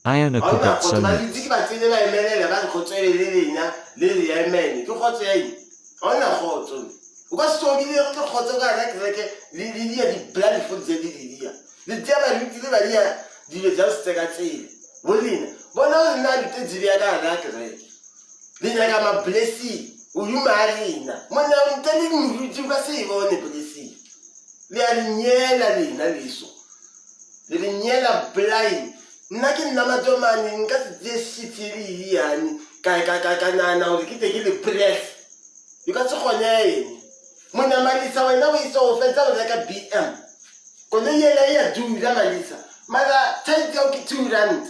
Iona could get so much. Nakin nama domani ngat desitiri yani kana ukite kile press yukathi khona yini mona malisa wena wiso ofensa like BM kona yela ya dula malisa mara tayiti ya ki 2 rand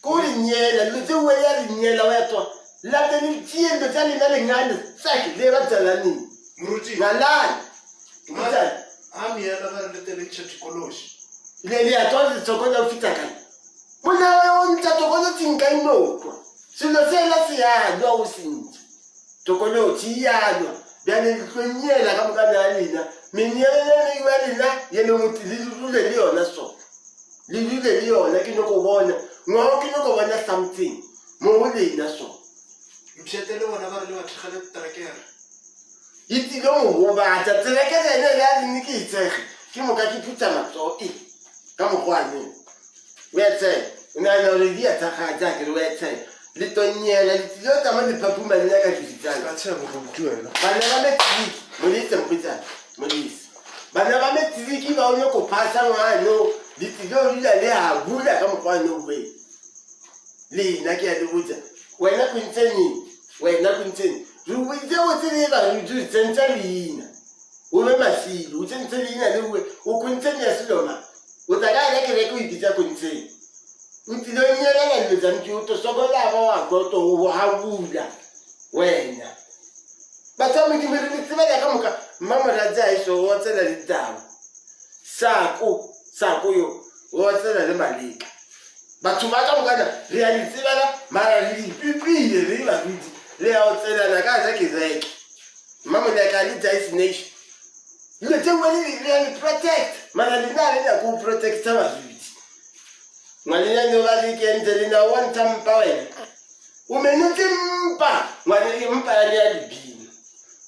kuri nyela lutse weya nyela wetwa la teni tiendo tani nale ngane saki le batsalani Muruti ngalani mara ami yala ba le tele chikoloshi Leli atwazi tsokonya ufita kai. Muna wewe mtatokona tinkai nokwa. Silosela siyadwa usinji. Tokona utiyadwa. Byane likhonyela kamukana alina. Minyele niwalina yena muti lilule liona so. Lilule liona kinoko bona. Ngo kinoko bona something. Mowulina so. mchetele wona ba le wathigale tracker Iti lo mo ba tsa trekere le ya nikitse. Kimoka kiputsa matso Come on, wetse una no le dia ta khaja ke wetse le tonyela le tlo tama le papu mane ya ka fititsana ka tsebo go mtuela bana ba metiki molise mpitsa molise bana ba metiki ba one ko phasa ngwana le tlo le ha bula ka mokgwana we le nna ke ya le botsa wena kwintseni re witse o tsene ba re ju tsentsa lina o be masilo o tsentse lina le we o kwintseni ya siloma Utagaya ke reko ipitsa kontse. Utilo nyela le zanki uto sogola ba wa goto wo hawula. Wena. Batami ke mere tsiba ya kamuka mama raja iso wo tsela litawo. Sako yo wo tsela le malika. Batho ba ka mokana re a tsiba la mara le pipile re ba bitsi. Le ya o tsela na ka za ke zeke. Mama le ka lita nation. You tell me really protect. Manalina ya ku protect abazwiti. Malina no balikenzele na one time power. Umenuthi mpa, ngwane mpa ya libini.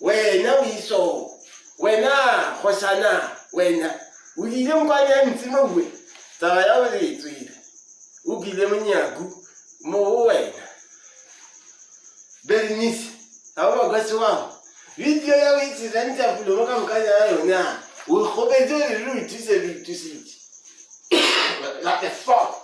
Wena uyiso. Wena khosana, wena. Uyile mkwanya mtsima uwe. Taba ya uri tswile. Ugile munyagu mo wena. Bernice, awu gwasi wa. Video ya witsi ranta fulo maka mkanya yona. We khobetse le lu tise like a fuck.